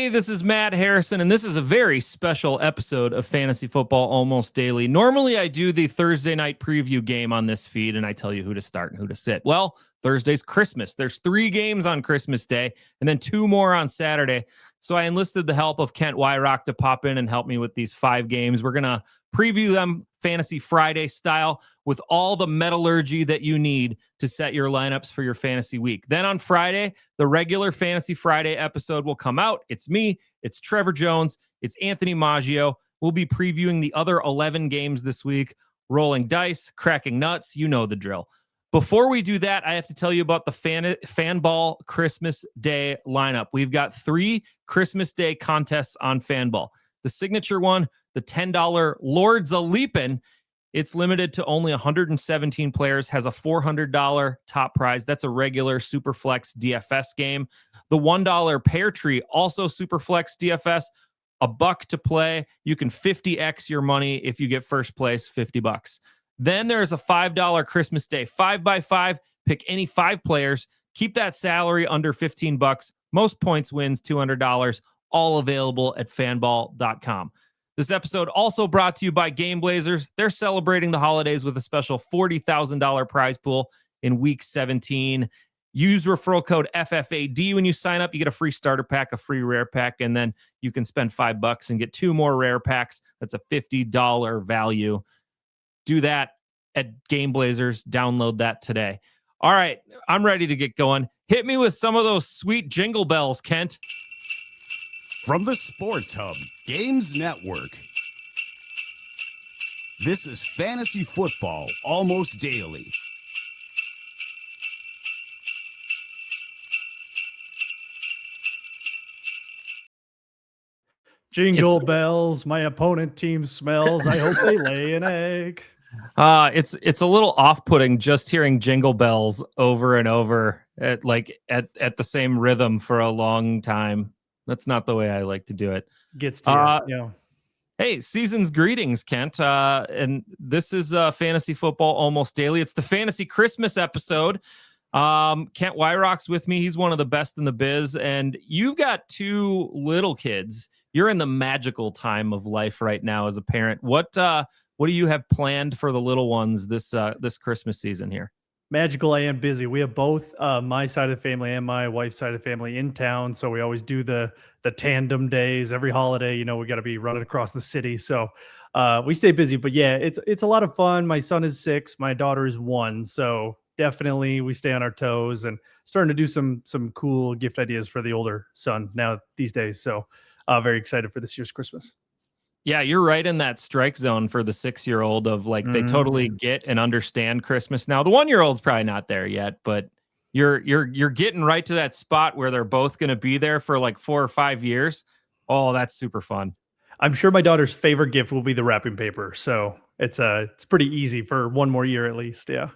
Hey, this is Matt Harrison, and this is a very special episode of Fantasy Football Almost Daily. Normally, I do the Thursday night preview game on this feed, and I tell you who to start and who to sit. Well, Thursday's Christmas. There's 3 games on Christmas Day, and then 2 more on Saturday. So I enlisted the help of Kent Weyrauch to pop in and help me with these 5 games. We're going to preview them Fantasy Friday style with all the metallurgy that you need to set your lineups for your fantasy week. Then on Friday, the regular Fantasy Friday episode will come out. It's me, it's Trevor Jones, it's Anthony Maggio. We'll be previewing the other 11 games this week, rolling dice, cracking nuts, you know the drill. Before we do that, I have to tell you about the Fanball Christmas Day lineup. We've got 3 Christmas Day contests on Fanball. The signature one, the $10 Lords A-Leapin', it's limited to only 117 players, has a $400 top prize. That's a regular Superflex DFS game. The $1 Pear Tree, also Superflex DFS, $1 to play. You can 50x your money if you get first place, $50. Then there's a $5 Christmas Day 5x5. Pick any 5 players. Keep that salary under $15. Most points wins $200. All available at fanball.com. This episode also brought to you by Game Blazers. They're celebrating the holidays with a special $40,000 prize pool in week 17. Use referral code FFAD when you sign up. You get a free starter pack, a free rare pack, and then you can spend $5 and get 2 more rare packs. That's a $50 value. Do that at Game Blazers. Download that today. All right, I'm ready to get going. Hit me with some of those sweet jingle bells, Kent. From the Sports Hub Games Network, this is Fantasy Football Almost Daily. Jingle bells, my opponent team smells. I hope they lay an egg. It's a little off-putting just hearing jingle bells over and over at the same rhythm for a long time. That's not the way I like to do it. Gets to you. Yeah. Hey, season's greetings, Kent. And this is Fantasy Football Almost Daily. It's the Fantasy Christmas episode. Kent Weyrauch's with me. He's one of the best in the biz. And you've got 2 little kids. You're in the magical time of life right now as a parent. What do you have planned for the little ones this Christmas season here? Magical and busy. We have both my side of the family and my wife's side of the family in town. So we always do the tandem days every holiday. You know, we got to be running across the city. So we stay busy. But yeah, it's a lot of fun. My son is 6. My daughter is 1. So definitely we stay on our toes and starting to do some cool gift ideas for the older son now these days. So very excited for this year's Christmas. Yeah, you're right in that strike zone for the 6-year-old of they totally get and understand Christmas. Now the 1-year-old's probably not there yet, but you're getting right to that spot where they're both going to be there for 4 or 5 years. Oh, that's super fun. I'm sure my daughter's favorite gift will be the wrapping paper. So it's pretty easy for 1 more year at least. Yeah.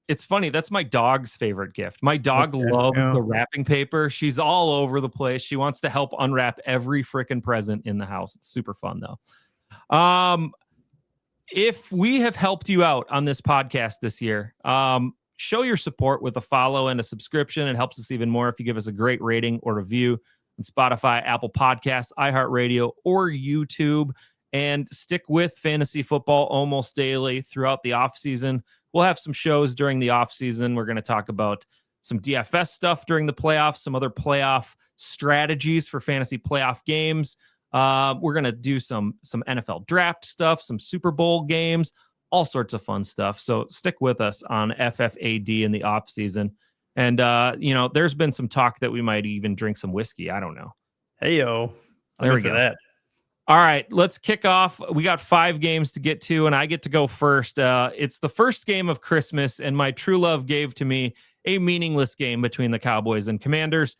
It's funny. That's my dog's favorite gift. My dog loves the wrapping paper. She's all over the place. She wants to help unwrap every freaking present in the house. It's super fun though. If we have helped you out on this podcast this year, show your support with a follow and a subscription. It helps us even more if you give us a great rating or review on Spotify, Apple Podcasts, iHeartRadio, or YouTube. And stick with Fantasy Football Almost Daily throughout the off season. We'll have some shows during the off season. We're going to talk about some DFS stuff during the playoffs, some other playoff strategies for fantasy playoff games. We're going to do some NFL draft stuff, some Super Bowl games, all sorts of fun stuff. So stick with us on FFAD in the off season. And, there's been some talk that we might even drink some whiskey. I don't know. Hey, yo. There we go. That. All right, let's kick off. We got 5 games to get to, and I get to go first. It's the first game of Christmas, and my true love gave to me a meaningless game between the Cowboys and Commanders.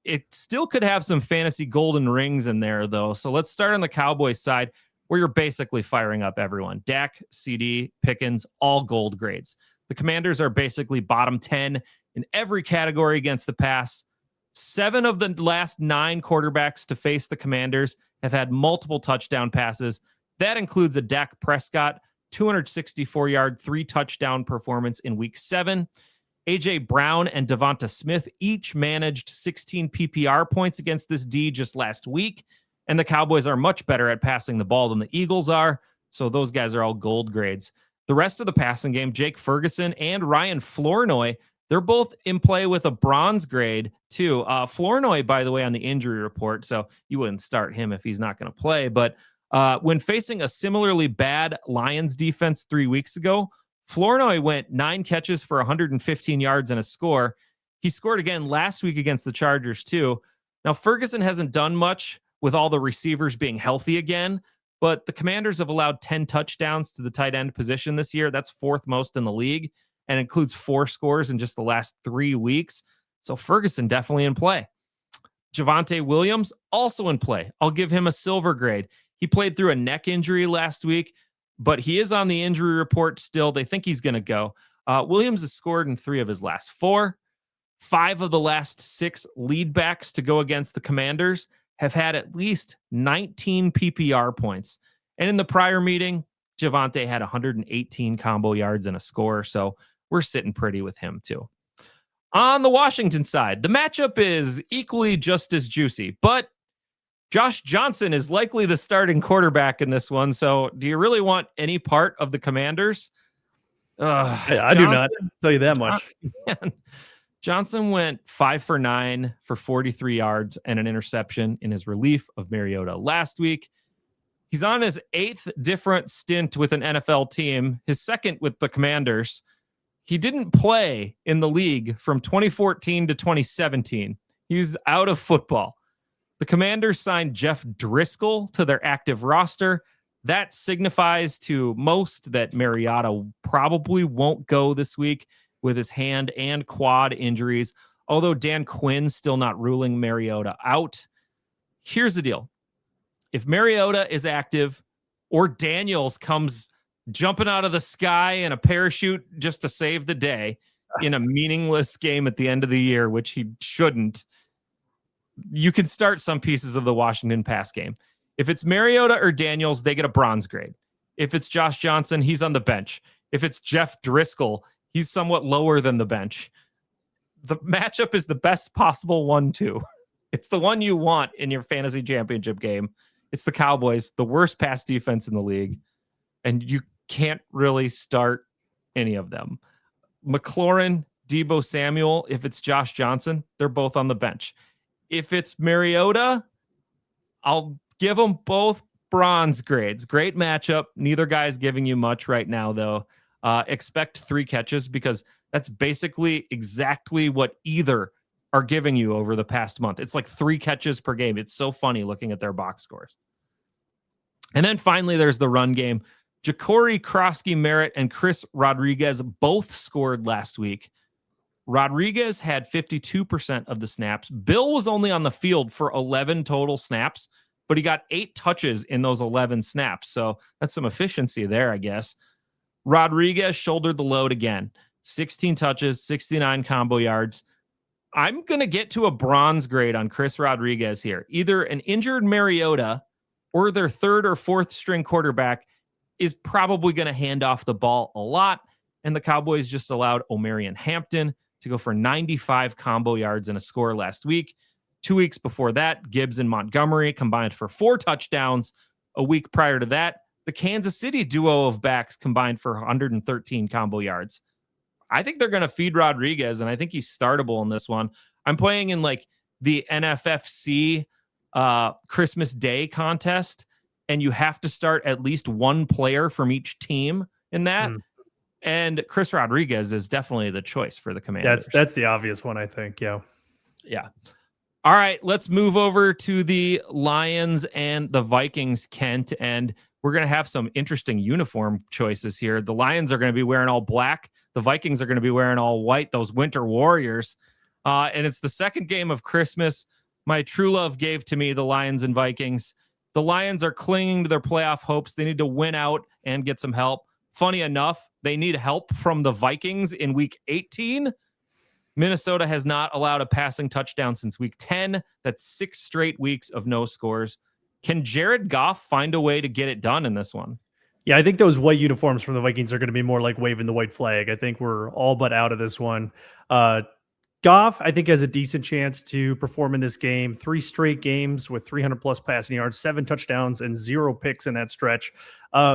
It still could have some fantasy golden rings in there, though. So let's start on the Cowboys side, where you're basically firing up everyone. Dak, CD, Pickens, all gold grades. The Commanders are basically bottom 10 in every category against the pass. 7 of the last 9 quarterbacks to face the Commanders have had multiple touchdown passes. That includes a Dak Prescott 264-yard, 3-touchdown performance in Week 7. A.J. Brown and Devonta Smith each managed 16 PPR points against this D just last week, and the Cowboys are much better at passing the ball than the Eagles are, so those guys are all gold grades. The rest of the passing game, Jake Ferguson and Ryan Flournoy, they're both in play with a bronze grade, too. Flournoy, by the way, on the injury report, so you wouldn't start him if he's not going to play. But when facing a similarly bad Lions defense 3 weeks ago, Flournoy went 9 catches for 115 yards and a score. He scored again last week against the Chargers, too. Now, Ferguson hasn't done much with all the receivers being healthy again, but the Commanders have allowed 10 touchdowns to the tight end position this year. That's 4th most in the league, and includes 4 scores in just the last 3 weeks. So Ferguson definitely in play. Javonte Williams also in play. I'll give him a silver grade. He played through a neck injury last week, but he is on the injury report still. They think he's going to go. Williams has scored in 3 of his last 4. 5 of the last 6 lead backs to go against the Commanders have had at least 19 PPR points. And in the prior meeting, Javonte had 118 combo yards and a score. So we're sitting pretty with him too. On the Washington side, the matchup is equally just as juicy, but Josh Johnson is likely the starting quarterback in this one. So do you really want any part of the Commanders? I do not tell you that much. Johnson went 5 for 9 for 43 yards and an interception in his relief of Mariota last week. He's on his 8th different stint with an NFL team, his 2nd with the Commanders. He didn't play in the league from 2014 to 2017. He's out of football. The Commanders signed Jeff Driscoll to their active roster. That signifies to most that Mariota probably won't go this week with his hand and quad injuries, although Dan Quinn's still not ruling Mariota out. Here's the deal. If Mariota is active or Daniels comes jumping out of the sky in a parachute just to save the day in a meaningless game at the end of the year, which he shouldn't, you can start some pieces of the Washington pass game. If it's Mariota or Daniels, they get a bronze grade. If it's Josh Johnson, he's on the bench. If it's Jeff Driscoll, he's somewhat lower than the bench. The matchup is the best possible one, too. It's the one you want in your fantasy championship game. It's the Cowboys, the worst pass defense in the league, and you can't really start any of them. McLaurin, Deebo Samuel, if it's Josh Johnson, they're both on the bench. If it's Mariota, I'll give them both bronze grades. Great matchup. Neither guy's giving you much right now, though. Expect 3 catches because that's basically exactly what either are giving you over the past month. It's like 3 catches per game. It's so funny looking at their box scores. And then finally, there's the run game. Ja'Cory Krosky Merritt and Chris Rodriguez both scored last week. Rodriguez had 52% of the snaps. Bill was only on the field for 11 total snaps, but he got 8 touches in those 11 snaps. So that's some efficiency there, I guess. Rodriguez shouldered the load again. 16 touches, 69 combo yards. I'm going to get to a bronze grade on Chris Rodriguez here. Either an injured Mariota or their 3rd or 4th string quarterback is probably going to hand off the ball a lot. And the Cowboys just allowed Omarion Hampton to go for 95 combo yards and a score last week. 2 weeks before that, Gibbs and Montgomery combined for 4 touchdowns. A week prior to that, the Kansas City duo of backs combined for 113 combo yards. I think they're going to feed Rodriguez, and I think he's startable in this one. I'm playing in like the NFFC Christmas Day contest, and you have to start at least one player from each team in that. And Chris Rodriguez is definitely the choice for the Commanders. That's the obvious one, I think. Yeah. All right, let's move over to the Lions and the Vikings, Kent, and we're going to have some interesting uniform choices here. The Lions are going to be wearing all black. The Vikings are going to be wearing all white, those winter warriors. And it's the second game of Christmas. My true love gave to me the Lions and Vikings. The Lions are clinging to their playoff hopes. They need to win out and get some help. Funny enough, they need help from the Vikings in week 18. Minnesota has not allowed a passing touchdown since week 10. That's 6 straight weeks of no scores. Can Jared Goff find a way to get it done in this one? Yeah, I think those white uniforms from the Vikings are going to be more like waving the white flag. I think we're all but out of this one. Uh, Goff, I think, has a decent chance to perform in this game. 3 straight games with 300 plus passing yards, 7 touchdowns, and 0 picks in that stretch.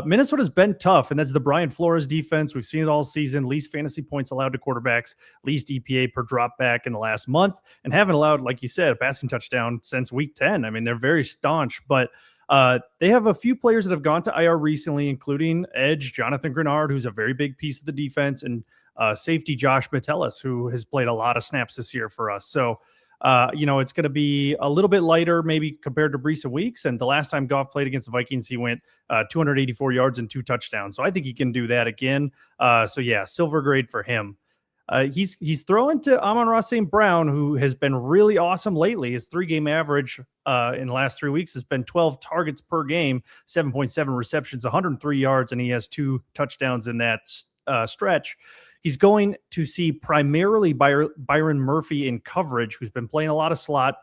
Minnesota's been tough, and that's the Brian Flores defense. We've seen it all season. Least fantasy points allowed to quarterbacks, least EPA per drop back in the last month, and haven't allowed, like you said, a passing touchdown since week 10. I mean, they're very staunch, but they have a few players that have gone to IR recently, including edge Jonathan Grenard, who's a very big piece of the defense, and safety Josh Metellus, who has played a lot of snaps this year for us. So, it's going to be a little bit lighter maybe compared to recent weeks. And the last time Goff played against the Vikings, he went 284 yards and 2 touchdowns. So I think he can do that again. Silver grade for him. He's throwing to Amon-Ra St. Brown, who has been really awesome lately. His 3-game average in the last 3 weeks has been 12 targets per game, 7.7 receptions, 103 yards, and he has 2 touchdowns in that stretch. He's going to see primarily Byron Murphy in coverage, who's been playing a lot of slot.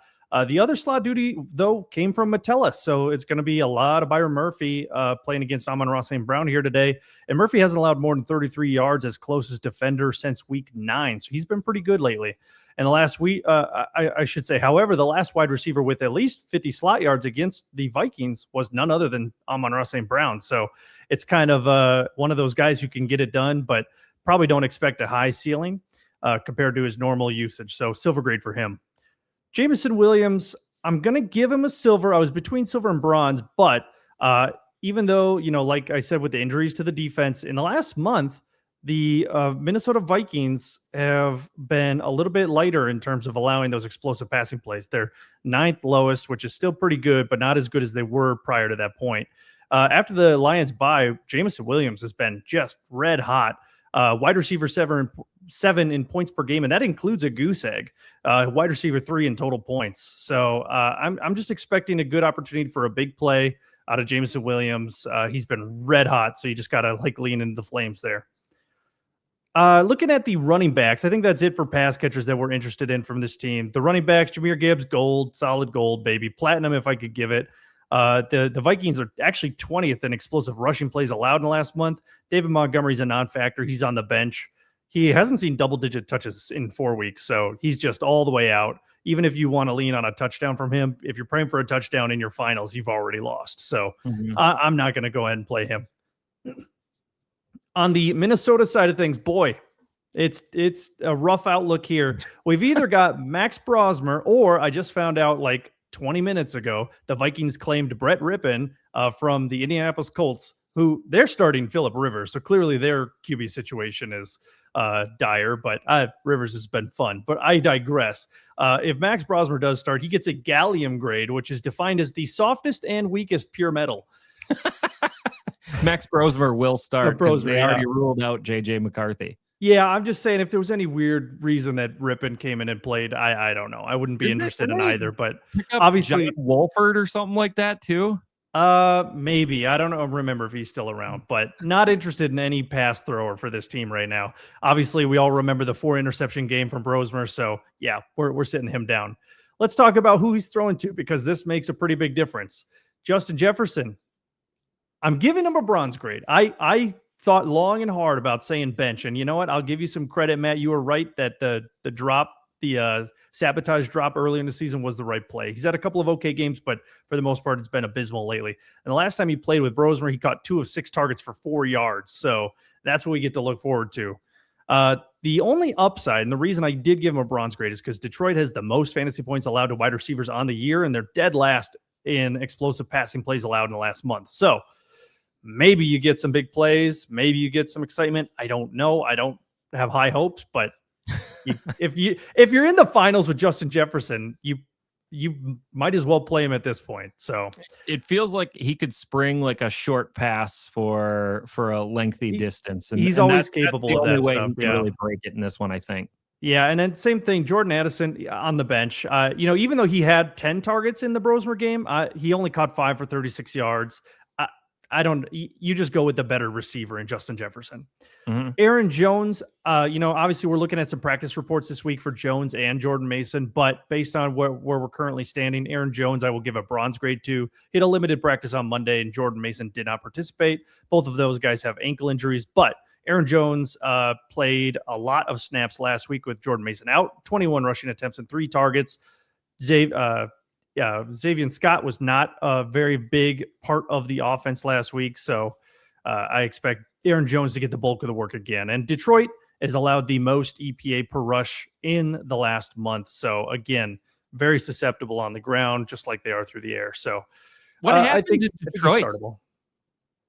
The other slot duty, though, came from Metellus. So it's going to be a lot of Byron Murphy playing against Amon-Ra St. Brown here today. And Murphy hasn't allowed more than 33 yards as closest defender since week 9. So he's been pretty good lately. And the last week, I should say, however, the last wide receiver with at least 50 slot yards against the Vikings was none other than Amon-Ra St. Brown. So it's kind of one of those guys who can get it done, but probably don't expect a high ceiling compared to his normal usage. So silver grade for him. Jameson Williams, I'm going to give him a silver. I was between silver and bronze, but even though, like I said, with the injuries to the defense in the last month, the Minnesota Vikings have been a little bit lighter in terms of allowing those explosive passing plays. They're 9th lowest, which is still pretty good, but not as good as they were prior to that point. After the Lions bye, Jameson Williams has been just red hot. Wide receiver 7 in points per game, and that includes a goose egg. Wide receiver 3 in total points. So I'm just expecting a good opportunity for a big play out of Jameson Williams. He's been red hot, so you just got to lean into the flames there. Looking at the running backs, I think that's it for pass catchers that we're interested in from this team. The running backs, Jahmyr Gibbs, gold, solid gold, baby. Platinum if I could give it. The Vikings are actually 20th in explosive rushing plays allowed in the last month. David Montgomery's a non-factor. He's on the bench. He hasn't seen double-digit touches in 4 weeks, so he's just all the way out. Even if you want to lean on a touchdown from him, if you're praying for a touchdown in your finals, you've already lost. So I'm not going to go ahead and play him. On the Minnesota side of things, boy, it's a rough outlook here. We've either got Max Brosmer, or I just found out 20 minutes ago, the Vikings claimed Brett Rippon from the Indianapolis Colts, who they're starting Phillip Rivers. So clearly their QB situation is dire, but Rivers has been fun. But I digress. If Max Brosmer does start, he gets a gallium grade, which is defined as the softest and weakest pure metal. Max Brosmer will start because they already yeah. ruled out J.J. McCarthy. Yeah, I'm just saying if there was any weird reason that Rippon came in and played, I don't know. I wouldn't be interested in either, but obviously John Wolford or something like that too. Maybe. I don't know. Remember if he's still around, but not interested in any pass thrower for this team right now. Obviously, we all remember the 4 interception game from Brosmer. So yeah, we're sitting him down. Let's talk about who he's throwing to, because this makes a pretty big difference. Justin Jefferson. I'm giving him a bronze grade. I thought long and hard about saying bench, and you know what? I'll give you some credit, Matt. You were right that the sabotage drop early in the season was the right play. He's had a couple of okay games, but for the most part, it's been abysmal lately. And the last time he played with Brosmer, he caught 2 of 6 targets for 4 yards. So that's what we get to look forward to. The only upside, and the reason I did give him a bronze grade, is because Detroit has the most fantasy points allowed to wide receivers on the year, and they're dead last in explosive passing plays allowed in the last month. So maybe you get some big plays. Maybe you get some excitement. I don't know. I don't have high hopes, but if you're in the finals with Justin Jefferson, you might as well play him at this point. So it feels like he could spring a short pass for a lengthy distance. And he's always capable of that way stuff. He can really break it in this one, I think. Yeah, and then same thing, Jordan Addison on the bench. Even though he had 10 targets in the Brosmer game, he only caught 5 for 36 yards. you just go with the better receiver in Justin Jefferson. Mm-hmm. Aaron Jones, obviously we're looking at some practice reports this week for Jones and Jordan Mason, but based on where we're currently standing, Aaron Jones, I will give a bronze grade to. He had a limited practice on Monday, and Jordan Mason did not participate. Both of those guys have ankle injuries, but Aaron Jones played a lot of snaps last week with Jordan Mason out, 21 rushing attempts and 3 targets. Xavier Scott was not a very big part of the offense last week, so I expect Aaron Jones to get the bulk of the work again. And Detroit has allowed the most EPA per rush in the last month. So again, very susceptible on the ground, just like they are through the air. So what happened to Detroit?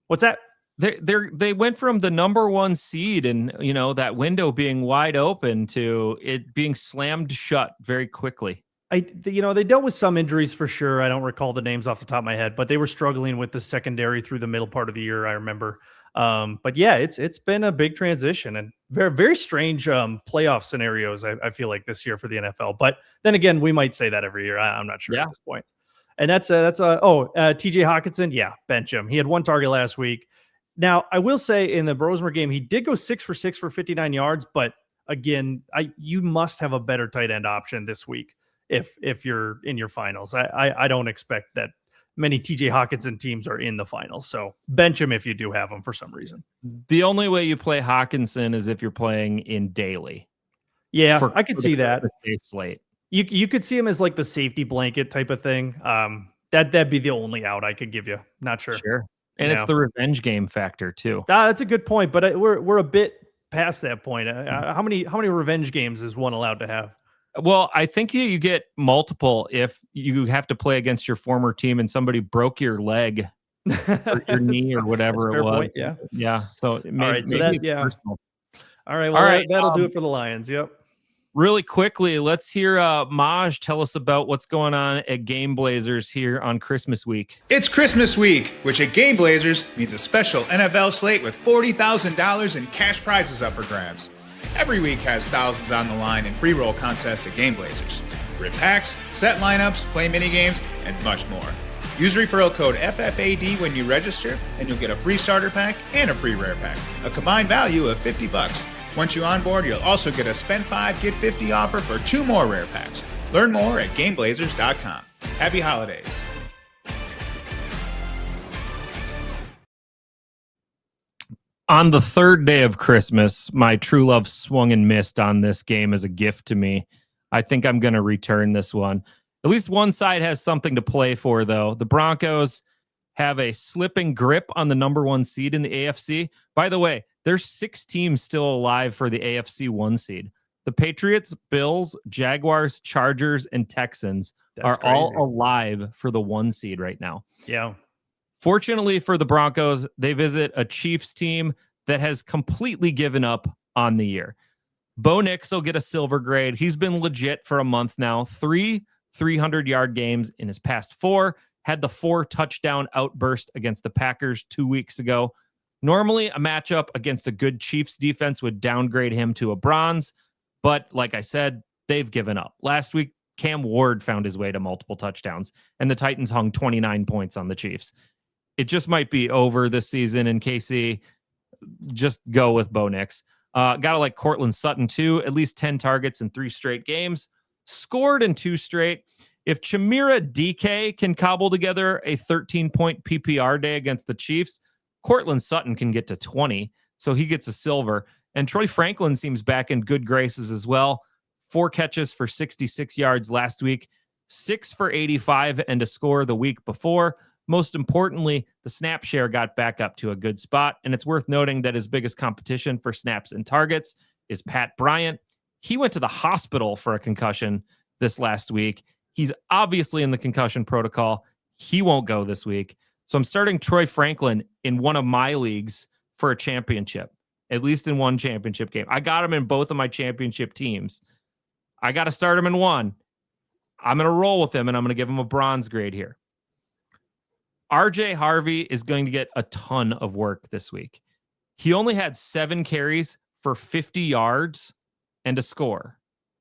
What's that? They went from the number 1 seed and that window being wide open to it being slammed shut very quickly. They dealt with some injuries for sure. I don't recall the names off the top of my head, but they were struggling with the secondary through the middle part of the year, I remember. But yeah, it's been a big transition and very, very strange playoff scenarios, I feel like, this year for the NFL. But then again, we might say that every year. I'm not sure at this point. And that's TJ Hawkinson. Yeah, bench him. He had 1 target last week. Now, I will say in the Brosmer game, he did go 6 for 6 for 59 yards. But again, you must have a better tight end option this week if you're in your finals. I don't expect that many TJ Hawkinson teams are in the finals. So bench him if you do have him for some reason. The only way you play Hawkinson is if you're playing in daily. Yeah, I could see that. Slate. You could see him as like the safety blanket type of thing. That'd be the only out I could give you. Not sure. Sure. And it's the revenge game factor too. That's a good point, but we're a bit past that point. How many revenge games is one allowed to have? Well, I think you get multiple if you have to play against your former team and somebody broke your leg or your knee or whatever it was. Point, yeah. Yeah. So all right. So that, yeah. Personal. All right. Well, all right. That'll do it for the Lions. Yep. Really quickly, let's hear Magsh tell us about what's going on at Game Blazers here on Christmas week. It's Christmas week, which at Game Blazers means a special NFL slate with $40,000 in cash prizes up for grabs. Every week has thousands on the line in free roll contests at Game Blazers. Rip packs, set lineups, play minigames, and much more. Use referral code FFAD when you register, and you'll get a free starter pack and a free rare pack, a combined value of $50. Once you onboard, you'll also get a spend 5, get 50 offer for 2 more rare packs. Learn more at GameBlazers.com. Happy holidays. On the 3rd day of Christmas, my true love swung and missed on this game as a gift to me. I think I'm going to return this one. At least one side has something to play for, though. The Broncos have a slipping grip on the number 1 seed in the AFC. By the way, there's 6 teams still alive for the AFC 1 seed. The Patriots, Bills, Jaguars, Chargers, and Texans are all alive for the 1 seed right now. Yeah. Fortunately for the Broncos, they visit a Chiefs team that has completely given up on the year. Bo Nix will get a silver grade. He's been legit for a month now. 3 300-yard games in his past 4. Had the 4 touchdown outburst against the Packers 2 weeks ago. Normally, a matchup against a good Chiefs defense would downgrade him to a bronze. But like I said, they've given up. Last week, Cam Ward found his way to multiple touchdowns, and the Titans hung 29 points on the Chiefs. It just might be over this season in KC. Just go with Bo Nix. Gotta like Cortland Sutton too. At least 10 targets in 3 straight games. Scored in 2 straight. If Chimera DK can cobble together a 13-point PPR day against the Chiefs, Cortland Sutton can get to 20, so he gets a silver. And Troy Franklin seems back in good graces as well. 4 catches for 66 yards last week, 6 for 85 and a score the week before. Most importantly, the snap share got back up to a good spot, and it's worth noting that his biggest competition for snaps and targets is Pat Bryant. He went to the hospital for a concussion this last week. He's obviously in the concussion protocol. He won't go this week. So I'm starting Troy Franklin in one of my leagues for a championship, at least in 1 championship game. I got him in both of my championship teams. I got to start him in 1. I'm going to roll with him, and I'm going to give him a bronze grade here. RJ Harvey is going to get a ton of work this week. He only had 7 carries for 50 yards and a score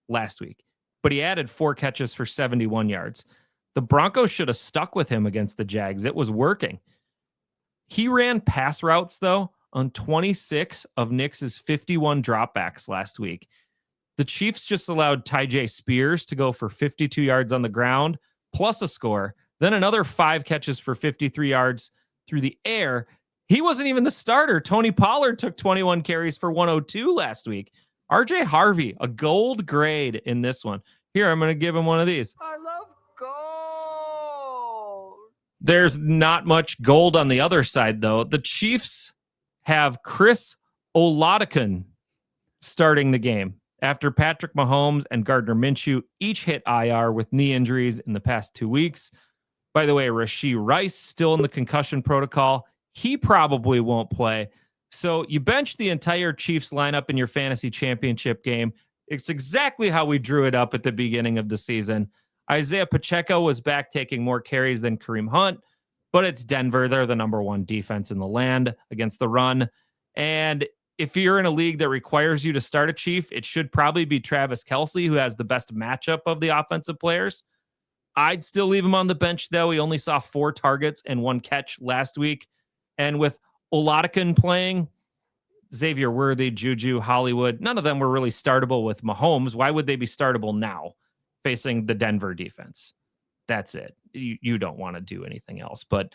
last week, but he added 4 catches for 71 yards. The Broncos should have stuck with him against the Jags. It was working. He ran pass routes, though, on 26 of Knicks' 51 dropbacks last week. The Chiefs just allowed Tyjae Spears to go for 52 yards on the ground, plus a score, then another 5 catches for 53 yards through the air. He wasn't even the starter. Tony Pollard took 21 carries for 102 last week. RJ Harvey, a gold grade in this one. Here, I'm going to give him one of these. I love gold. There's not much gold on the other side, though. The Chiefs have Chris Oladokun starting the game after Patrick Mahomes and Gardner Minshew each hit IR with knee injuries in the past 2 weeks. By the way, Rashee Rice still in the concussion protocol. He probably won't play. So you bench the entire Chiefs lineup in your fantasy championship game. It's exactly how we drew it up at the beginning of the season. Isaiah Pacheco was back taking more carries than Kareem Hunt, but it's Denver. They're the number 1 defense in the land against the run. And if you're in a league that requires you to start a Chief, it should probably be Travis Kelce, who has the best matchup of the offensive players. I'd still leave him on the bench, though. He only saw 4 targets and 1 catch last week. And with Oladokun playing, Xavier Worthy, Juju, Hollywood, none of them were really startable with Mahomes. Why would they be startable now facing the Denver defense? That's it. You don't want to do anything else. But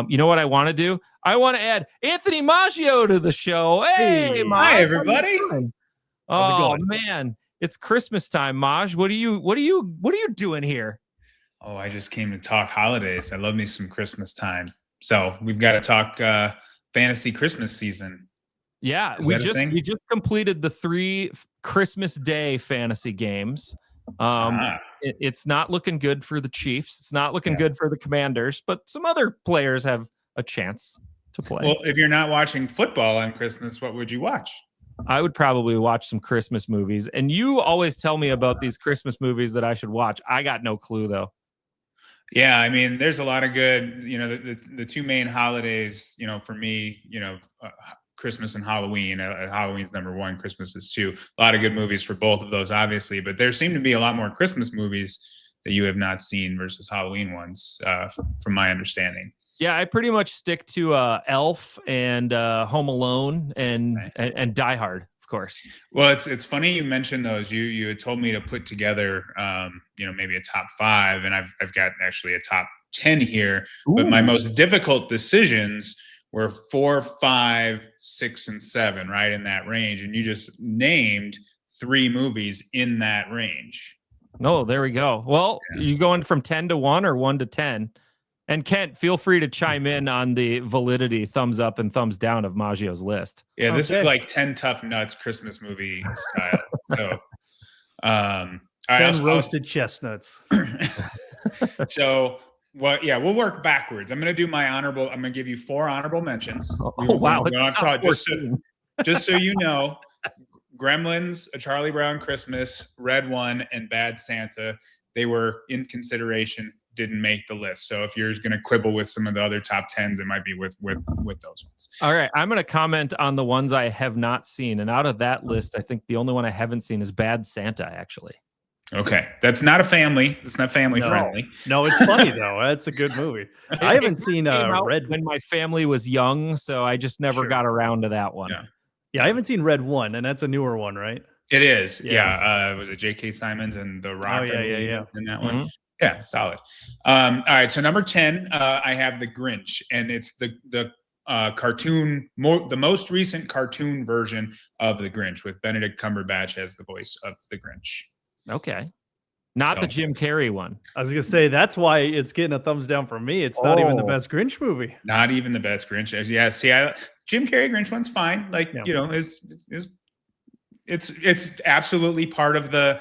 you know what I want to do? I want to add Anthony Maggio to the show. Hey, Maj, hi everybody. Oh man, it's Christmas time, Maj. What are you doing here? Oh, I just came to talk holidays. I love me some Christmas time. So we've got to talk fantasy Christmas season. Yeah, we just completed the 3 Christmas Day fantasy games. It's not looking good for the Chiefs. It's not looking good for the Commanders, but some other players have a chance to play. Well, if you're not watching football on Christmas, what would you watch? I would probably watch some Christmas movies. And you always tell me about these Christmas movies that I should watch. I got no clue, though. Yeah, I mean, there's a lot of good, the 2 main holidays, for me, Christmas and Halloween. Halloween's number 1, Christmas is 2. A lot of good movies for both of those, obviously, but there seem to be a lot more Christmas movies that you have not seen versus Halloween ones, from my understanding. Yeah, I pretty much stick to Elf and Home Alone and Die Hard, of course. Well, it's funny you mentioned those. You had told me to put together, maybe a top 5, and I've got actually a top 10 here. Ooh. But my most difficult decisions were 4, 5, 6, and 7, right in that range. And you just named 3 movies in that range. Oh, there we go. Well, you going from 10 to 1 or 1 to 10? And Kent, feel free to chime in on the validity, thumbs up and thumbs down of Maggio's list. Yeah, this is like 10 Tough Nuts Christmas movie style. So, all right, 10 roasted chestnuts. So, we'll work backwards. I'm going to do my honorable. I'm going to give you 4 honorable mentions. Oh, wow. Just so you know, Gremlins, A Charlie Brown Christmas, Red One, and Bad Santa, they were in consideration, didn't make the list. So if you're going to quibble with some of the other top 10s, it might be with those ones. All right. I'm going to comment on the ones I have not seen. And out of that list, I think the only one I haven't seen is Bad Santa, actually. Okay. That's not friendly. No, it's funny though. That's a good movie. I haven't seen Red when my family was young, so I just never got around to that one. Yeah, I haven't seen Red One, and that's a newer one, right? It is. Yeah. Was it J.K. Simons and The Rock? Oh, yeah. In that one. Yeah, solid. All right, so number 10, I have The Grinch, and it's the cartoon, the most recent cartoon version of The Grinch with Benedict Cumberbatch as the voice of The Grinch. Okay. Not the Jim Carrey one. I was going to say, that's why it's getting a thumbs down from me. It's not even the best Grinch movie. Not even the best Grinch. Yeah, see, Jim Carrey Grinch one's fine. It's absolutely part of the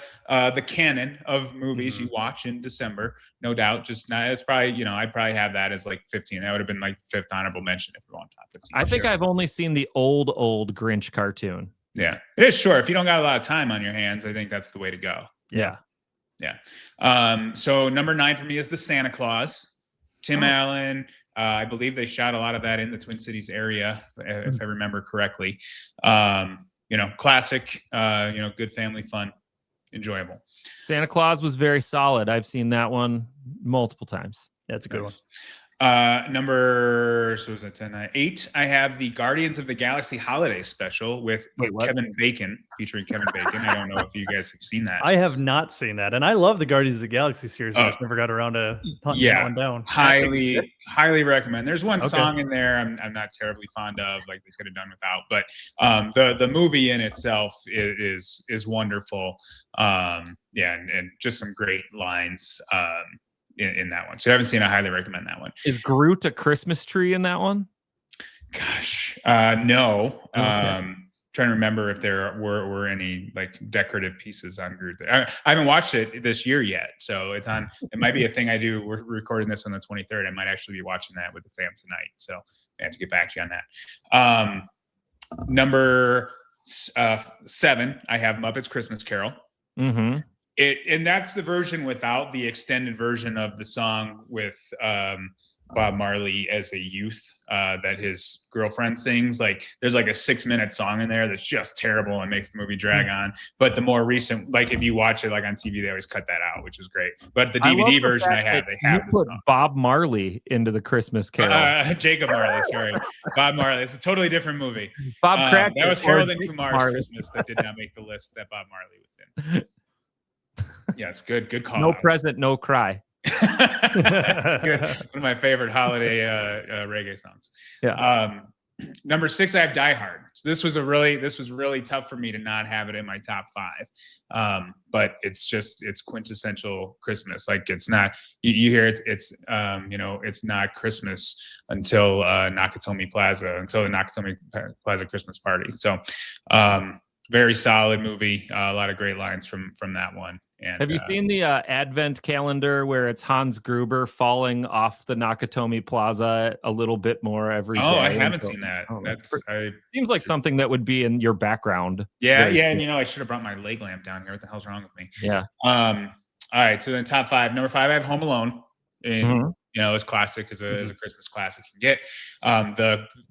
canon of movies you watch in December, no doubt. Just not. It's probably I'd probably have that as like 15. That would have been like the 5th honorable mention if we want top 15. I think I've only seen the old Grinch cartoon. Yeah, it is short. If you don't got a lot of time on your hands, I think that's the way to go. Yeah. So number 9 for me is the Santa Claus. Tim Allen. I believe they shot a lot of that in the Twin Cities area, if I remember correctly. Classic, good family fun, enjoyable. Santa Claus was very solid. I've seen that one multiple times. That's a good one. So was it 10, 8? I have the Guardians of the Galaxy Holiday Special with Kevin Bacon, featuring Kevin Bacon. I don't know if you guys have seen that. I have not seen that, and I love the Guardians of the Galaxy series. I just never got around to hunting that one down. Highly recommend. There's one song in there I'm not terribly fond of, like they could have done without, but the movie in itself is wonderful. And just some great lines. In that one. So I haven't seen. I highly recommend that one. Is Groot a Christmas tree in that one? Gosh, no. Okay. Trying to remember if there were any like decorative pieces on Groot. I haven't watched it this year yet, so it's on. It might be a thing I do. We're recording this on the 23rd. I might actually be watching that with the fam tonight. So I have to get back to you on that. Number 7, I have Muppets Christmas Carol. Mm-hmm. And that's the version without the extended version of the song with Bob Marley as a youth that his girlfriend sings. Like there's like a 6-minute song in there that's just terrible and makes the movie drag on. But the more recent, like if you watch it like on TV, they always cut that out, which is great. But the DVD version I have, they have the song. Bob Marley into the Christmas Carol. Jacob Marley, sorry. Bob Marley. It's a totally different movie. Bob Cracker. That was Harold and Kumar's Christmas that did not make the list that Bob Marley was in. Yes, good call. No present, no cry. That's good. One of my favorite holiday reggae songs. Yeah. Number 6, I have Die Hard. So this was really tough for me to not have it in my top 5. But it's quintessential Christmas. Like it's not. You hear it. It's not Christmas until Nakatomi Plaza Christmas party. So very solid movie. A lot of great lines from that one. And, have you seen the advent calendar where it's Hans Gruber falling off the Nakatomi Plaza a little bit more every day? I haven't seen that. Seems like something that would be in your background. Yeah, and I should have brought my leg lamp down here. What the hell's wrong with me? Yeah. All right, so then top 5. Number 5, I have Home Alone. And it's classic as a Christmas classic can get.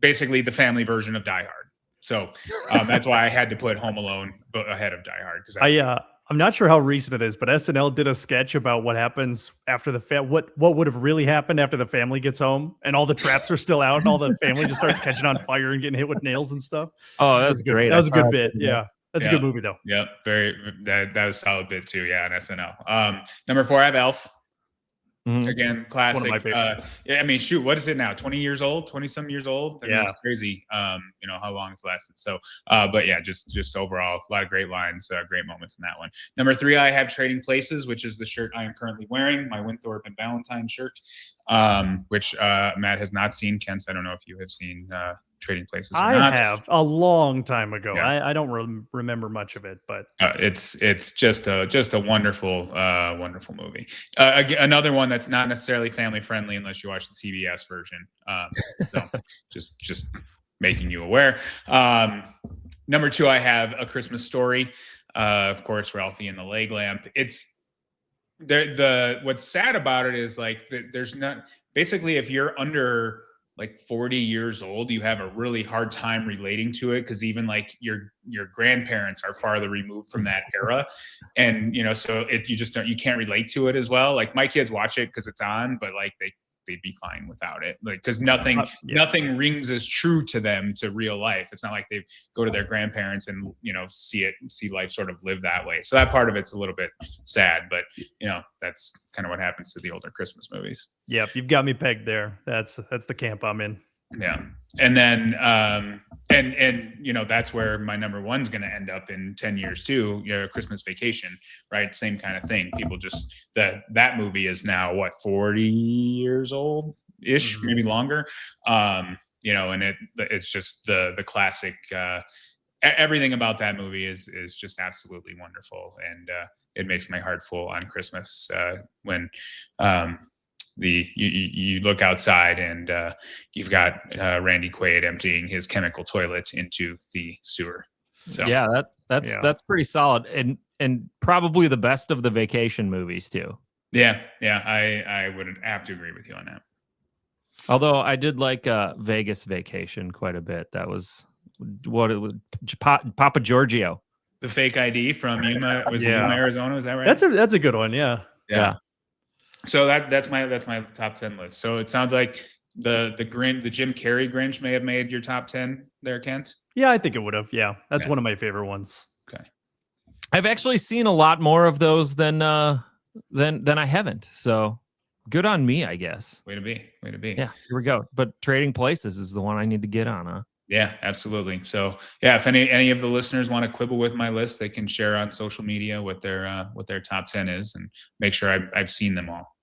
Basically the family version of Die Hard. So that's why I had to put Home Alone ahead of Die Hard because I'm not sure how recent it is, but SNL did a sketch about what happens after what would have really happened after the family gets home and all the traps are still out and all the family just starts catching on fire and getting hit with nails and stuff. Oh, that's great. That was a good bit. Yeah. That's a good movie though. Yep. That was a solid bit too. Yeah. On SNL. Number 4, I have Elf. Again, classic. One of my favorite. I mean, shoot, what is it now? 20 years old, 20 some years old. I mean, it's crazy. How long it's lasted. So, but yeah, just overall, a lot of great lines, great moments in that one. Number 3, I have Trading Places, which is the shirt I am currently wearing, my Winthorpe and Valentine shirt, which Matt has not seen. Kent, I don't know if you have seen Trading Places. I have a long time ago. Yeah. I don't remember much of it, but it's just a wonderful wonderful movie. Another one that's not necessarily family friendly unless you watch the CBS version. So just making you aware. Number 2, I have A Christmas Story. Of course, Ralphie and the Leg Lamp. It's what's sad about it is like there's not basically if you're under like 40 years old, you have a really hard time relating to it because even like your grandparents are farther removed from that era, and so you can't relate to it as well. Like my kids watch it because it's on, but like they'd be fine without it, like because nothing rings as true to them to real life. It's not like they go to their grandparents and see life sort of live that way. So that part of it's a little bit sad, but that's kind of what happens to the older Christmas movies. Yep, you've got me pegged there. That's the camp I'm in. Yeah, and then and that's where my number 1's going to end up in 10 years too. Christmas Vacation, right? Same kind of thing. People just that movie is now 40 years old ish, maybe longer. And it's just the classic. Everything about that movie is just absolutely wonderful, and it makes my heart full on Christmas when. You look outside and you've got Randy Quaid emptying his chemical toilet into the sewer. So yeah, that's pretty solid and probably the best of the vacation movies too. Yeah, I would have to agree with you on that. Although I did like Vegas Vacation quite a bit. That was what it was. Papa Giorgio, the fake ID from Yuma, Yuma, Arizona. Is that right? That's a good one. Yeah. So that's my top 10 list. So it sounds like the Jim Carrey Grinch may have made your top 10 there, Kent. Yeah, I think it would have. Yeah, that's Yeah. one of my favorite ones. Okay. I've actually seen a lot more of those than I haven't. So good on me, I guess. Way to be. Yeah, here we go. But Trading Places is the one I need to get on, huh? Yeah, absolutely. So yeah, if any of the listeners want to quibble with my list, they can share on social media what their top 10 is, and make sure I've seen them all.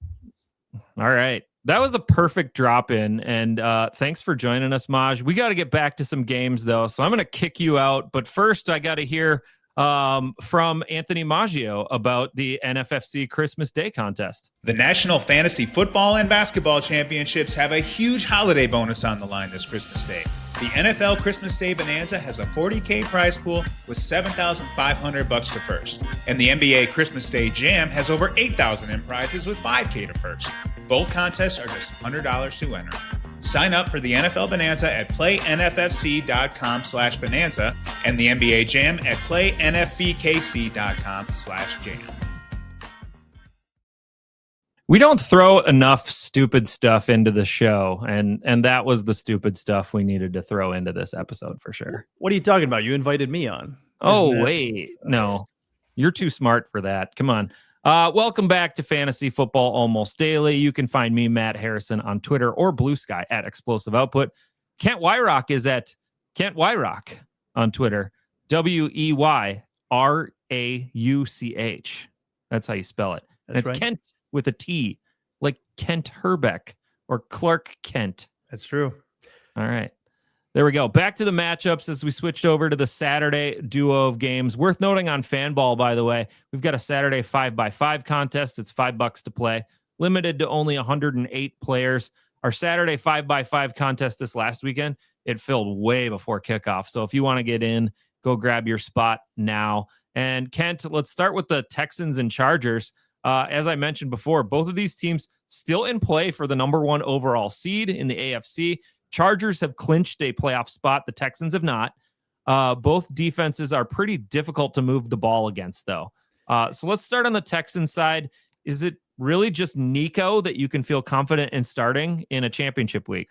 All right. That was a perfect drop in. And thanks for joining us, Magsh. We got to get back to some games, though. So I'm going to kick you out. But first, I got to hear from Anthony Maggio about the NFFC Christmas Day contest. The National Fantasy Football and Basketball Championships have a huge holiday bonus on the line this Christmas Day. The NFL Christmas Day Bonanza has a $40K prize pool with $7,500 to first. And the NBA Christmas Day Jam has over $8,000 in prizes with $5K to first. Both contests are just $100 to enter. Sign up for the NFL Bonanza at playnffc.com/bonanza and the NBA Jam at playnfbkc.com/jam. We don't throw enough stupid stuff into the show, and that was the stupid stuff we needed to throw into this episode for sure. What are you talking about? You invited me on. Wait. No. You're too smart for that. Come on. Welcome back to Fantasy Football Almost Daily. You can find me, Matt Harrison, on Twitter or Blue Sky at Explosive Output. Kent Weyrauch is at Kent Weyrauch on Twitter. Weyrauch. That's how you spell it. That's it's right. Kent with a T, like Kent Herbeck or Clark Kent. That's true. All right. There we go. Back to the matchups as we switched over to the Saturday duo of games. Worth noting on Fanball, by the way, we've got a Saturday 5x5 contest. It's $5 to play, limited to only 108 players. Our Saturday 5x5 contest this last weekend, it filled way before kickoff. So if you want to get in, go grab your spot now. And Kent, let's start with the Texans and Chargers. As I mentioned before, both of these teams still in play for the number one overall seed in the AFC. Chargers have clinched a playoff spot. The Texans have not. Both defenses are pretty difficult to move the ball against, though. So let's start on the Texans side. Is it really just Nico that you can feel confident in starting in a championship week?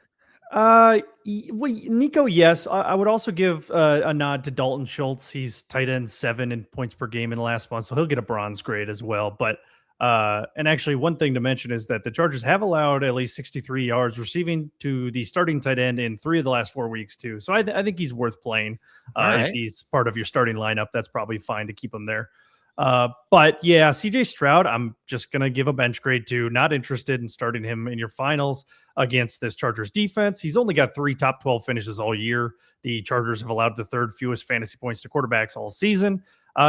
Nico, yes. I would also give a nod to Dalton Schultz. He's tight end 7 in points per game in the last month, so he'll get a bronze grade as well. But and actually, one thing to mention is that the Chargers have allowed at least 63 yards receiving to the starting tight end in 3 of the last 4 weeks, too. So I think he's worth playing. If he's part of your starting lineup, that's probably fine to keep him there. But yeah, CJ Stroud, I'm just going to give a bench grade to. Not interested in starting him in your finals against this Chargers defense. He's only got 3 top 12 finishes all year. The Chargers have allowed the 3rd fewest fantasy points to quarterbacks all season.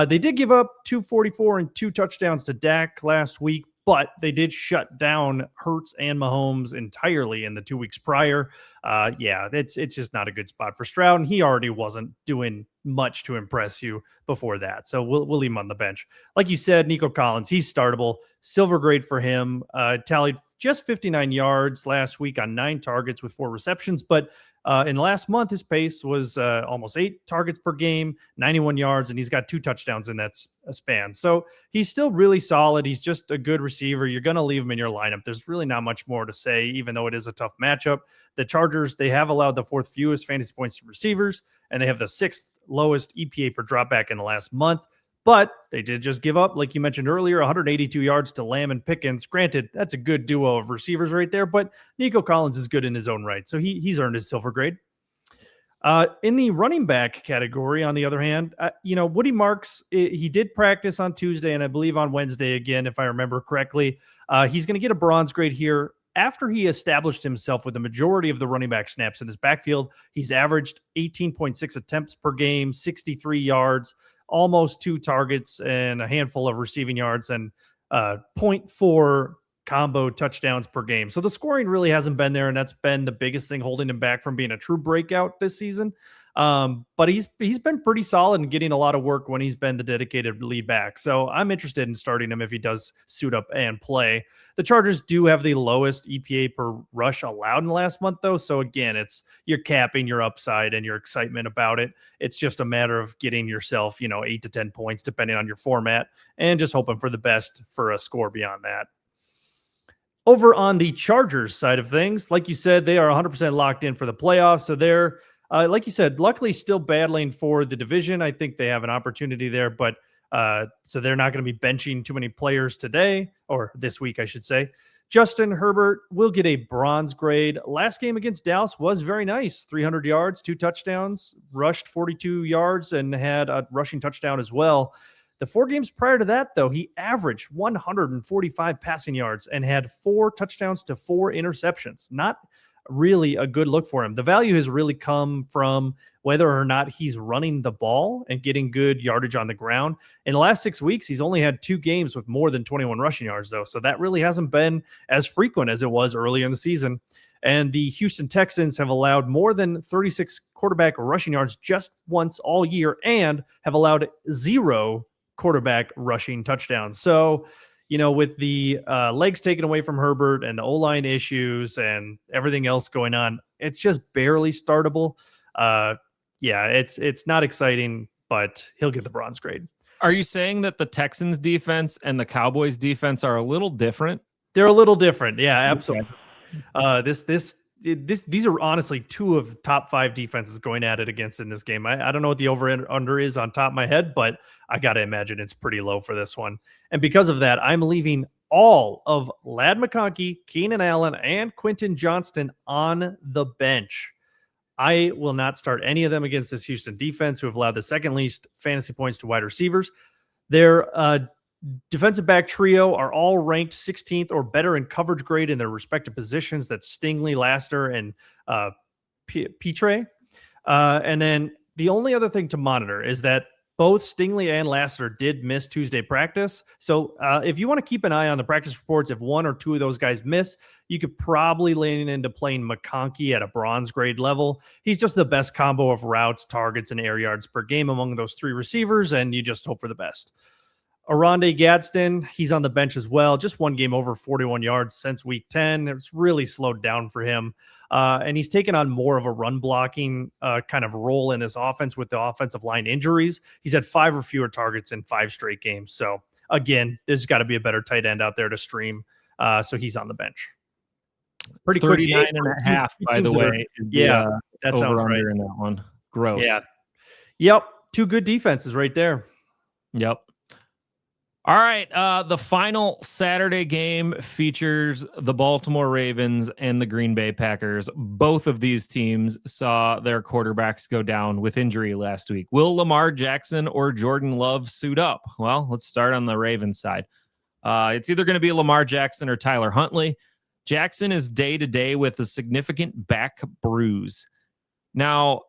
They did give up 244 and 2 touchdowns to Dak last week, but they did shut down Hurts and Mahomes entirely in the 2 weeks prior. It's just not a good spot for Stroud, and he already wasn't doing much to impress you before that. So we'll leave him on the bench. Like you said, Nico Collins, he's startable. Silver grade for him. Tallied just 59 yards last week on 9 targets with 4 receptions, but in the last month, his pace was almost 8 targets per game, 91 yards, and he's got 2 touchdowns in that span. So he's still really solid. He's just a good receiver. You're going to leave him in your lineup. There's really not much more to say, even though it is a tough matchup. The Chargers, they have allowed the 4th fewest fantasy points to receivers, and they have the 6th lowest EPA per dropback in the last month. But they did just give up, like you mentioned earlier, 182 yards to Lamb and Pickens. Granted, that's a good duo of receivers right there, but Nico Collins is good in his own right, so he's earned his silver grade. In the running back category, on the other hand, Woody Marks, he did practice on Tuesday and I believe on Wednesday again, if I remember correctly. He's going to get a bronze grade here. After he established himself with the majority of the running back snaps in his backfield, he's averaged 18.6 attempts per game, 63 yards, almost 2 targets and a handful of receiving yards, and 0.4 combo touchdowns per game. So the scoring really hasn't been there, and that's been the biggest thing holding him back from being a true breakout this season. But he's been pretty solid and getting a lot of work when he's been the dedicated lead back. So I'm interested in starting him if he does suit up and play. The Chargers do have the lowest EPA per rush allowed in the last month, though. So again, you're capping your upside and your excitement about it. It's just a matter of getting yourself, 8 to 10 points, depending on your format, and just hoping for the best for a score beyond that. Over on the Chargers side of things, like you said, they are 100% locked in for the playoffs. So they're, like you said, luckily still battling for the division. I think they have an opportunity there, but so they're not going to be benching too many players today or this week, I should say. Justin Herbert will get a bronze grade. Last game against Dallas was very nice. 300 yards, 2 touchdowns, rushed 42 yards, and had a rushing touchdown as well. The 4 games prior to that, though, he averaged 145 passing yards and had 4 touchdowns to 4 interceptions. Not really a good look for him. The value has really come from whether or not he's running the ball and getting good yardage on the ground. In the last 6 weeks, he's only had 2 games with more than 21 rushing yards, though. So that really hasn't been as frequent as it was earlier in the season. And the Houston Texans have allowed more than 36 quarterback rushing yards just once all year and have allowed 0 quarterback rushing touchdowns. So, with the legs taken away from Herbert and the O-line issues and everything else going on, it's just barely startable. It's not exciting, but he'll get the bronze grade. Are you saying that the Texans defense and the Cowboys defense are a little different? They're a little different. Yeah, absolutely. These are honestly 2 of the top 5 defenses going at it against in this game. I don't know what the over and under is on top of my head, but I got to imagine it's pretty low for this one. And because of that, I'm leaving all of Ladd McConkey, Keenan Allen, and Quentin Johnston on the bench. I will not start any of them against this Houston defense, who have allowed the second least fantasy points to wide receivers. Their defensive back trio are all ranked 16th or better in coverage grade in their respective positions. That's Stingley, Laster, and Petre. And then the only other thing to monitor is that both Stingley and Laster did miss Tuesday practice. So if you want to keep an eye on the practice reports, if 1 or 2 of those guys miss, you could probably lean into playing McConkey at a bronze grade level. He's just the best combo of routes, targets, and air yards per game among those 3 receivers, and you just hope for the best. Aronde Gadsden, he's on the bench as well. Just 1 game over 41 yards since week 10. It's really slowed down for him. And he's taken on more of a run blocking kind of role in his offense with the offensive line injuries. He's had 5 or fewer targets in 5 straight games. So again, there's got to be a better tight end out there to stream. So he's on the bench. Pretty 39 quick. 39.5, by the way. That sounds right. In that one. Gross. Yeah. Yep. 2 good defenses right there. Yep. All right, the final Saturday game features the Baltimore Ravens and the Green Bay Packers. Both of these teams saw their quarterbacks go down with injury last week. Will Lamar Jackson or Jordan Love suit up? Well, let's start on the Ravens side. It's either going to be Lamar Jackson or Tyler Huntley. Jackson is day-to-day with a significant back bruise. Now,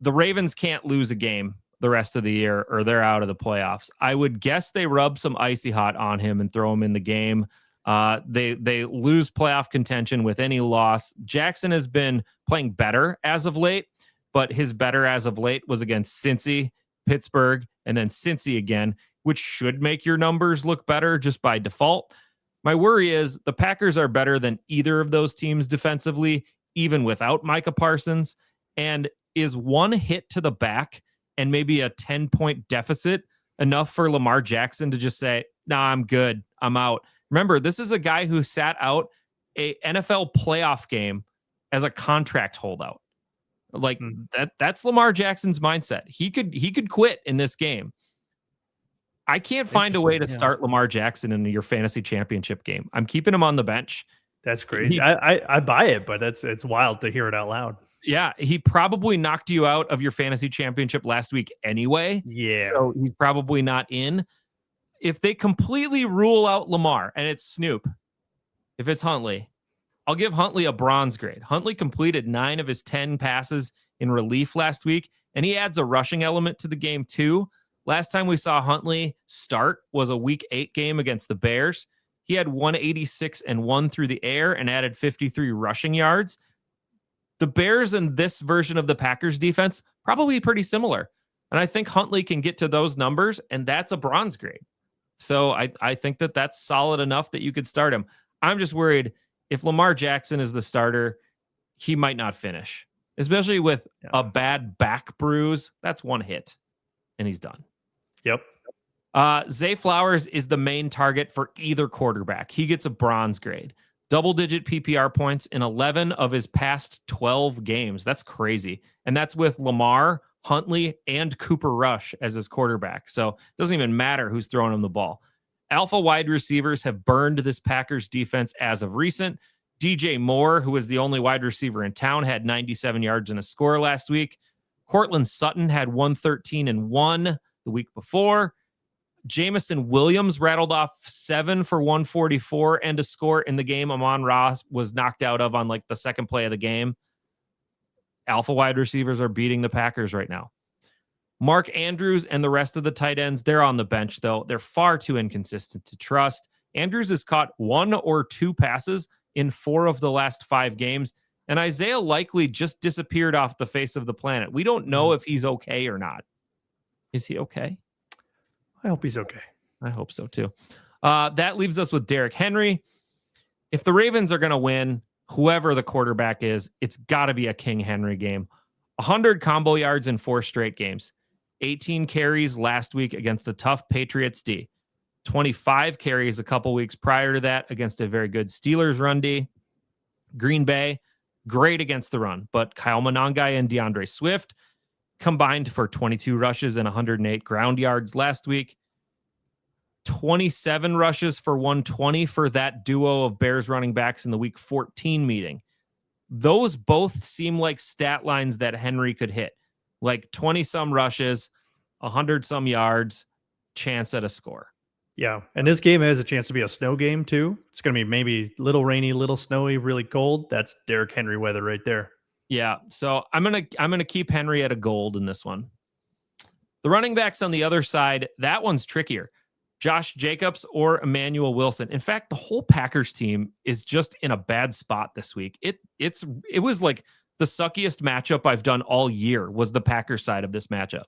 the Ravens can't lose a game the rest of the year or they're out of the playoffs. I would guess they rub some icy hot on him and throw him in the game. They lose playoff contention with any loss. Jackson has been playing better as of late, but his better as of late was against Cincy, Pittsburgh, and then Cincy again, which should make your numbers look better just by default. My worry is the Packers are better than either of those teams defensively, even without Micah Parsons. And is 1 hit to the back and maybe a 10-point deficit enough for Lamar Jackson to just say, nah, I'm good, I'm out? Remember, this is a guy who sat out a NFL playoff game as a contract holdout. Like that's Lamar Jackson's mindset. He could quit in this game. I can't find a way to start Lamar Jackson in your fantasy championship game. I'm keeping him on the bench. That's crazy. I buy it, but it's wild to hear it out loud. Yeah, he probably knocked you out of your fantasy championship last week anyway. Yeah. So he's probably not in. If they completely rule out Lamar and it's Snoop, if it's Huntley, I'll give Huntley a bronze grade. Huntley completed 9 of his 10 passes in relief last week, and he adds a rushing element to the game too. Last time we saw Huntley start was a week 8 game against the Bears. He had 186 and 1 through the air and added 53 rushing yards. The Bears and this version of the Packers defense probably pretty similar. And I think Huntley can get to those numbers, and that's a bronze grade. So I think that that's solid enough that you could start him. I'm just worried if Lamar Jackson is the starter, he might not finish, especially with a bad back bruise. That's 1 hit, and he's done. Yep. Zay Flowers is the main target for either quarterback. He gets a bronze grade. double-digit PPR points in 11 of his past 12 games. That's crazy. And that's with Lamar, Huntley, and Cooper Rush as his quarterback. So it doesn't even matter who's throwing him the ball. Alpha wide receivers have burned this Packers defense as of recent. DJ Moore, who was the only wide receiver in town, had 97 yards and a score last week. Cortland Sutton had 113 and 1 the week before. Jamison Williams rattled off 7 for 144 and a score in the game Amon-Ra was knocked out of on like the second play of the game. Alpha wide receivers are beating the Packers right now. Mark Andrews and the rest of the tight ends, they're on the bench, though. They're far too inconsistent to trust. Andrews has caught 1 or 2 passes in 4 of the last 5 games, and Isaiah likely just disappeared off the face of the planet. We don't know if he's okay or not. Is he okay? I hope he's okay. I hope so, too. That leaves us with Derrick Henry. If the Ravens are going to win, whoever the quarterback is, it's got to be a King Henry game. 100 combo yards in 4 straight games. 18 carries last week against the tough Patriots D. 25 carries a couple weeks prior to that against a very good Steelers run D. Green Bay, great against the run, but Kyle Monangai and DeAndre Swift combined for 22 rushes and 108 ground yards last week. 27 rushes for 120 for that duo of Bears running backs in the week 14 meeting. Those both seem like stat lines that Henry could hit. Like 20-some rushes, 100-some yards, chance at a score. Yeah, and this game has a chance to be a snow game, too. It's going to be maybe little rainy, little snowy, really cold. That's Derrick Henry weather right there. Yeah, so I'm gonna keep Henry at a gold in this one. The running backs on the other side, that one's trickier. Josh Jacobs or Emmanuel Wilson. In fact, the whole Packers team is just in a bad spot this week. It was like the suckiest matchup I've done all year was the Packers side of this matchup.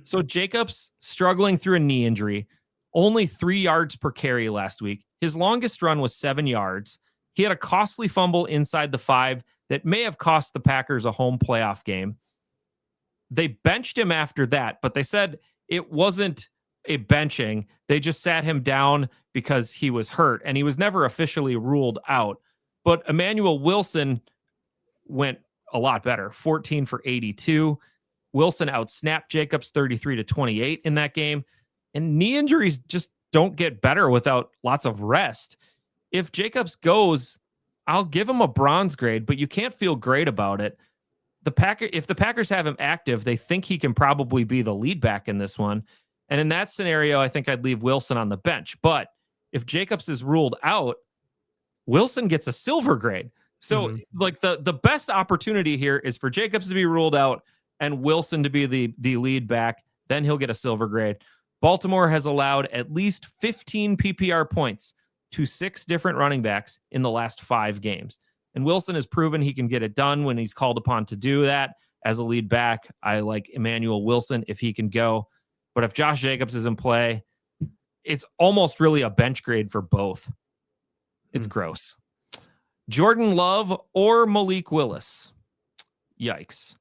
So Jacobs struggling through a knee injury, only 3 yards per carry last week. His longest run was 7 yards. He had a costly fumble inside the 5 that may have cost the Packers a home playoff game. They benched him after that, but they said it wasn't a benching. They just sat him down because he was hurt, and he was never officially ruled out. But Emmanuel Wilson went a lot better, 14 for 82. Wilson outsnapped Jacobs 33-28 in that game. And knee injuries just don't get better without lots of rest. If Jacobs goes, I'll give him a bronze grade, but you can't feel great about it. If the Packers have him active, they think he can probably be the lead back in this one. And in that scenario, I think I'd leave Wilson on the bench. But if Jacobs is ruled out, Wilson gets a silver grade. So like the best opportunity here is for Jacobs to be ruled out and Wilson to be the lead back. Then he'll get a silver grade. Baltimore has allowed at least 15 PPR points to 6 different running backs in the last 5 games. And Wilson has proven he can get it done when he's called upon to do that as a lead back. I like Emmanuel Wilson if he can go. But if Josh Jacobs is in play, it's almost really a bench grade for both. It's gross. Jordan Love or Malik Willis. Yikes.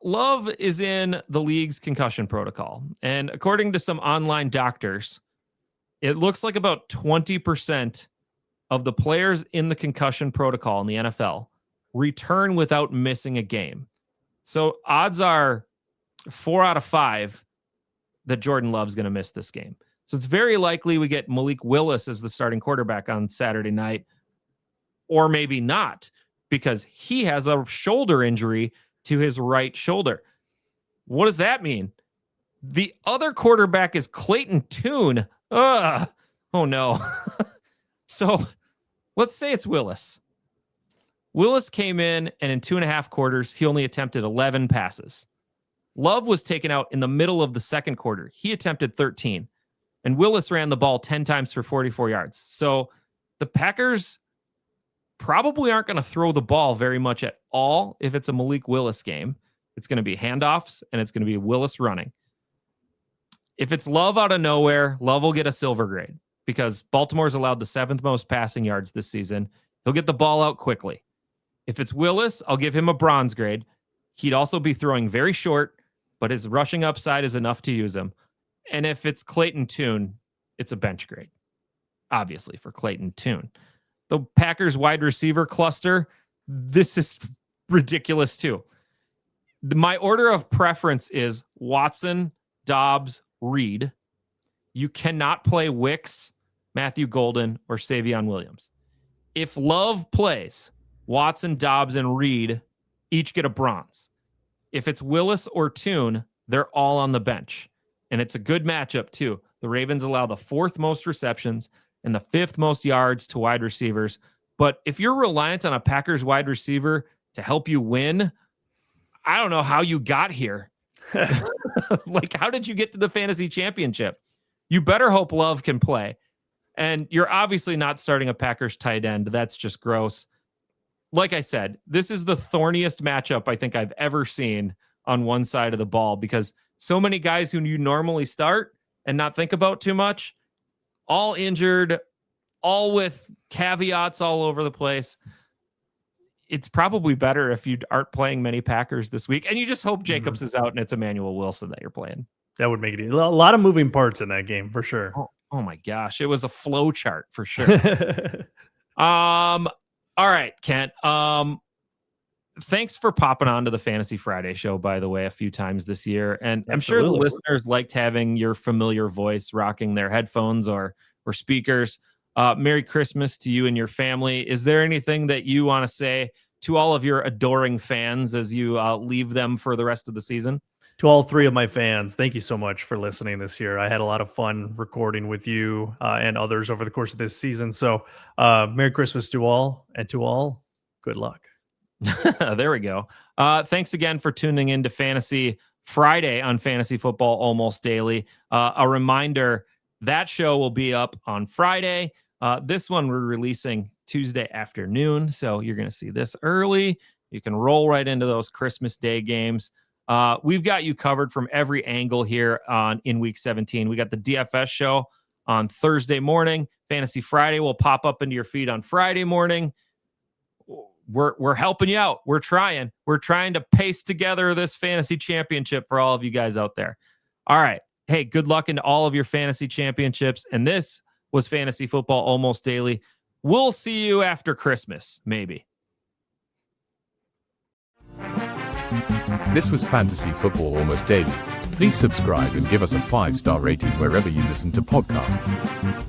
Love is in the league's concussion protocol. And according to some online doctors, it looks like about 20% of the players in the concussion protocol in the NFL return without missing a game. So odds are 4 out of 5 that Jordan Love's going to miss this game. So it's very likely we get Malik Willis as the starting quarterback on Saturday night, or maybe not, because he has a shoulder injury to his right shoulder. What does that mean? The other quarterback is Clayton Tune. Oh no. So let's say it's Willis. Willis came in, and in 2.5 quarters, he only attempted 11 passes. Love was taken out in the middle of the second quarter. He attempted 13. And Willis ran the ball 10 times for 44 yards. So the Packers probably aren't going to throw the ball very much at all if it's a Malik Willis game. It's going to be handoffs, and it's going to be Willis running. If it's Love out of nowhere, Love will get a silver grade because Baltimore's allowed the 7th most passing yards this season. He'll get the ball out quickly. If it's Willis, I'll give him a bronze grade. He'd also be throwing very short, but his rushing upside is enough to use him. And if it's Clayton Tune, it's a bench grade, obviously, for Clayton Tune. the Packers wide receiver cluster, this is ridiculous too. My order of preference is Watson, Dobbs, Reed. You cannot play Wicks, Matthew Golden, or Savion Williams. If Love plays, Watson, Dobbs, and Reed each get a bronze. If it's Willis or Tune, they're all on the bench. And it's a good matchup too. The Ravens allow the 4th most receptions and the 5th most yards to wide receivers. But if you're reliant on a Packers wide receiver to help you win, I don't know how you got here. Like, how did you get to the fantasy championship? You better hope Love can play. And you're obviously not starting a Packers tight end. That's just gross. Like I said, this is the thorniest matchup I think I've ever seen on one side of the ball, because so many guys who you normally start and not think about too much, all injured, all with caveats all over the place. It's probably better if you aren't playing many Packers this week, and you just hope Jacobs is out and it's Emmanuel Wilson that you're playing. That would make it a lot of moving parts in that game for sure. Oh my gosh, it was a flow chart for sure. All right, Kent. Thanks for popping on to the Fantasy Friday show, by the way, a few times this year. And I'm sure the listeners liked having your familiar voice rocking their headphones or speakers. Merry Christmas to you and your family. Is there anything that you want to say to all of your adoring fans as you leave them for the rest of the season? To all 3 of my fans, thank you so much for listening this year. I had a lot of fun recording with you and others over the course of this season. So Merry Christmas to all, and to all, good luck. There we go. Thanks again for tuning in to Fantasy Friday on Fantasy Football Almost Daily. A reminder, that show will be up on Friday. This one we're releasing Tuesday afternoon, so you're going to see this early. You can roll right into those Christmas Day games. We've got you covered from every angle here in Week 17. We got the DFS show on Thursday morning. Fantasy Friday will pop up into your feed on Friday morning. We're helping you out. We're trying to pace together this fantasy championship for all of you guys out there. All right. Hey, good luck into all of your fantasy championships. And this was Fantasy Football Almost Daily. We'll see you after Christmas, maybe. This was Fantasy Football Almost Daily. Please subscribe and give us a 5-star rating wherever you listen to podcasts.